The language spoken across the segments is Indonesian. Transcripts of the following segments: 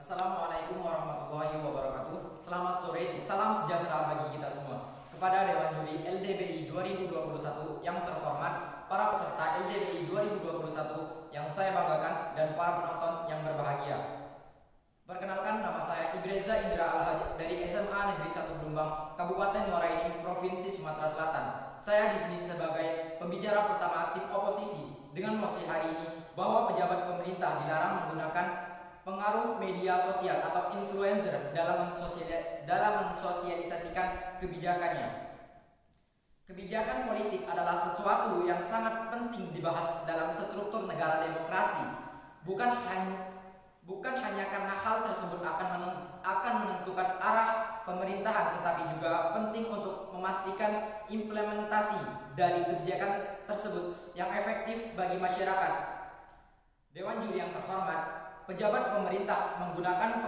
Assalamualaikum warahmatullahi wabarakatuh. Selamat sore, salam sejahtera bagi kita semua. Kepada Dewan Juri LDBI 2021 yang terhormat, para peserta LDBI 2021 yang saya banggakan, dan para penonton yang berbahagia. Perkenalkan, nama saya Ibreza Indra Alhaj dari SMA Negeri 1 Blumbang, Kabupaten Muara Enim, Provinsi Sumatera Selatan. Saya di sini sebagai pembicara pertama tim oposisi dengan mosi hari ini bahwa pejabat pemerintah dilarang menggunakan pengaruh media sosial atau influencer dalam mensosialisasikan kebijakannya. Kebijakan politik adalah sesuatu yang sangat penting dibahas dalam struktur negara demokrasi. Bukan hanya karena hal tersebut akan menentukan arah pemerintahan, tetapi juga penting untuk memastikan implementasi dari kebijakan tersebut yang efektif bagi masyarakat. Dewan Juri yang terhormat, pejabat pemerintah menggunakan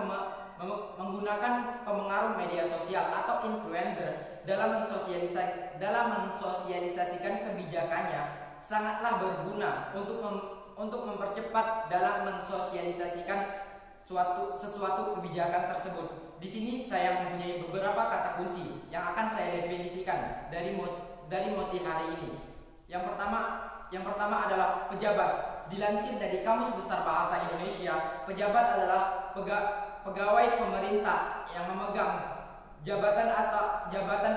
pengaruh media sosial atau influencer dalam mensosialisasikan kebijakannya sangatlah berguna untuk mempercepat dalam mensosialisasikan sesuatu kebijakan tersebut. Di sini saya mempunyai beberapa kata kunci yang akan saya definisikan dari mosi hari ini. Yang pertama adalah pejabat. Dilansir dari Kamus Besar Bahasa Indonesia, pejabat adalah pegawai pemerintah yang memegang jabatan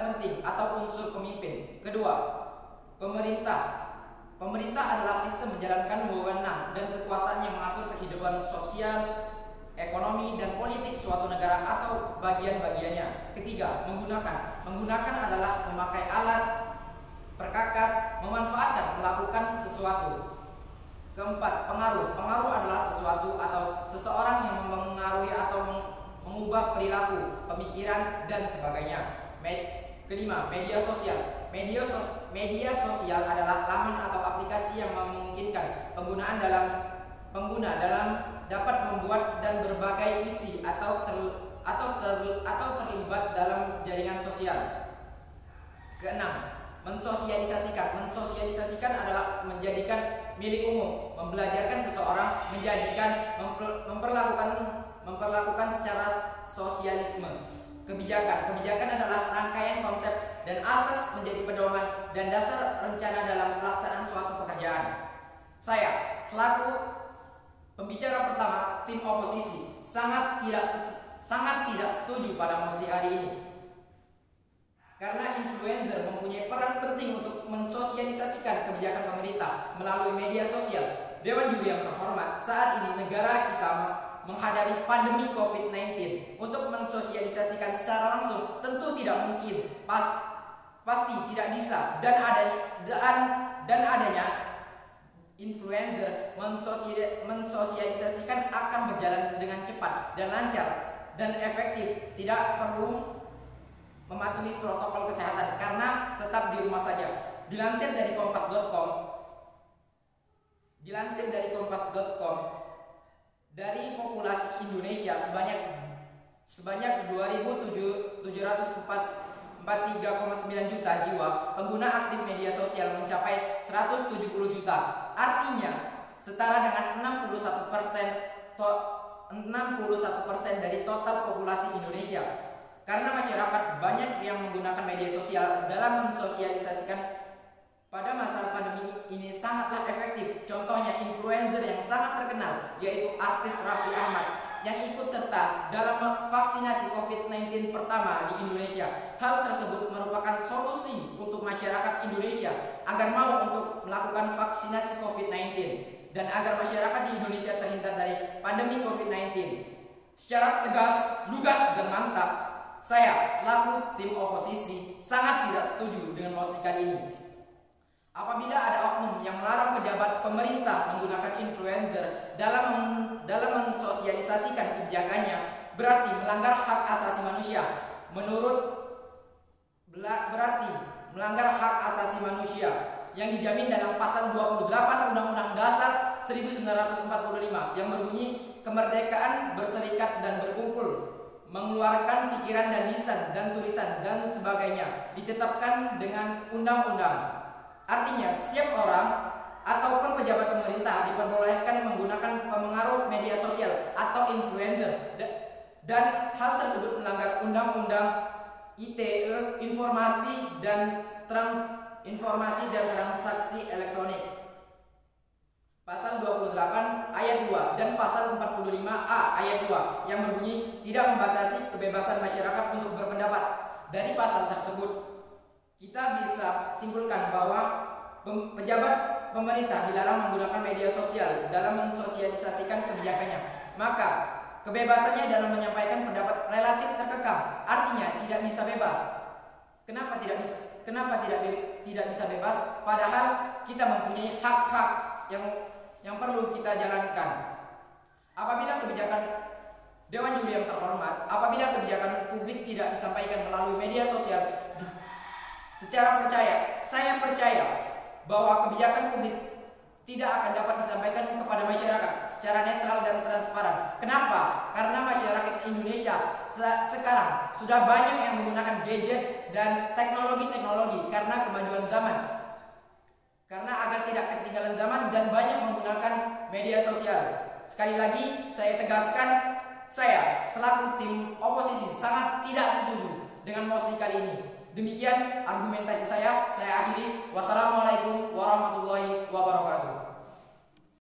penting atau unsur pemimpin. Kedua, pemerintah. Pemerintah adalah sistem menjalankan wewenang dan kekuasaan yang mengatur kehidupan sosial, ekonomi, dan politik suatu negara atau bagian-bagiannya. Ketiga, menggunakan. Menggunakan adalah memakai alat, perkakas, memanfaatkan, melakukan sesuatu. Keempat, pengaruh. Pengaruh adalah sesuatu atau seseorang yang mempengaruhi atau mengubah perilaku, pemikiran, dan sebagainya. Kelima, media sosial. Media sosial adalah laman atau aplikasi yang memungkinkan pengguna dalam dapat membuat dan berbagai isi atau terlibat dalam jaringan sosial. Keenam, mensosialisasikan. Mensosialisasikan adalah menjadikan milik umum, membelajarkan seseorang, memperlakukan secara sosialisme. Kebijakan adalah rangkaian konsep dan asas menjadi pedoman dan dasar rencana dalam pelaksanaan suatu pekerjaan. Saya selaku pembicara pertama tim oposisi sangat tidak setuju pada mosi hari ini. Karena influencer mempunyai peran penting untuk mensosialisasikan kebijakan pemerintah melalui media sosial. Dewan Juri yang terhormat, saat ini negara kita menghadapi pandemi COVID-19. Untuk mensosialisasikan secara langsung tentu tidak mungkin, pasti tidak bisa, dan adanya influencer mensosialisasikan akan berjalan dengan cepat dan lancar dan efektif, tidak perlu mematuhi protokol kesehatan karena tetap di rumah saja. Dilansir dari kompas.com, dari populasi Indonesia sebanyak 2.743,9 juta jiwa, pengguna aktif media sosial mencapai 170 juta. Artinya setara dengan 61% dari total populasi Indonesia. Karena masyarakat banyak yang menggunakan media sosial dalam mensosialisasikan pada masa pandemi ini sangatlah efektif. Contohnya influencer yang sangat terkenal yaitu artis Raffi Ahmad yang ikut serta dalam vaksinasi COVID-19 pertama di Indonesia. Hal tersebut merupakan solusi untuk masyarakat Indonesia agar mau untuk melakukan vaksinasi COVID-19 dan agar masyarakat di Indonesia terhindar dari pandemi COVID-19. Secara tegas, lugas, dan mantap, saya selaku tim oposisi sangat tidak setuju dengan mosi kali ini. Apabila ada oknum yang melarang pejabat pemerintah menggunakan influencer dalam mensosialisasikan kebijakannya, berarti melanggar hak asasi manusia. Berarti melanggar hak asasi manusia yang dijamin dalam pasal 28 Undang-Undang Dasar 1945 yang berbunyi kemerdekaan berserikat dan berkumpul, mengeluarkan pikiran dan lisan dan tulisan dan sebagainya ditetapkan dengan undang-undang. Artinya setiap orang ataupun pejabat pemerintah diperbolehkan menggunakan pengaruh media sosial atau influencer dan hal tersebut melanggar Undang-Undang ITE Informasi dan Transaksi Elektronik pasal 28 ayat 2 dan pasal 45A ayat 2 yang berbunyi tidak membatasi kebebasan masyarakat untuk berpendapat. Dari pasal tersebut kita bisa simpulkan bahwa pejabat pemerintah dilarang menggunakan media sosial dalam mensosialisasikan kebijakannya. Maka kebebasannya dalam menyampaikan pendapat relatif terkekang, artinya tidak bisa bebas. Kenapa tidak bisa bebas? Padahal kita mempunyai hak-hak yang perlu kita jalankan. Apabila kebijakan Dewan Juri yang terhormat, apabila kebijakan publik tidak disampaikan melalui media sosial secara saya percaya bahwa kebijakan publik tidak akan dapat disampaikan kepada masyarakat secara netral dan transparan. Kenapa? Karena masyarakat Indonesia sekarang sudah banyak yang menggunakan gadget dan teknologi karena kemajuan zaman. Karena agar tidak ketinggalan zaman dan banyak menggunakan media sosial. Sekali lagi saya tegaskan, saya selaku tim oposisi sangat tidak setuju dengan mosi kali ini. Demikian argumentasi saya akhiri. Wassalamualaikum warahmatullahi wabarakatuh.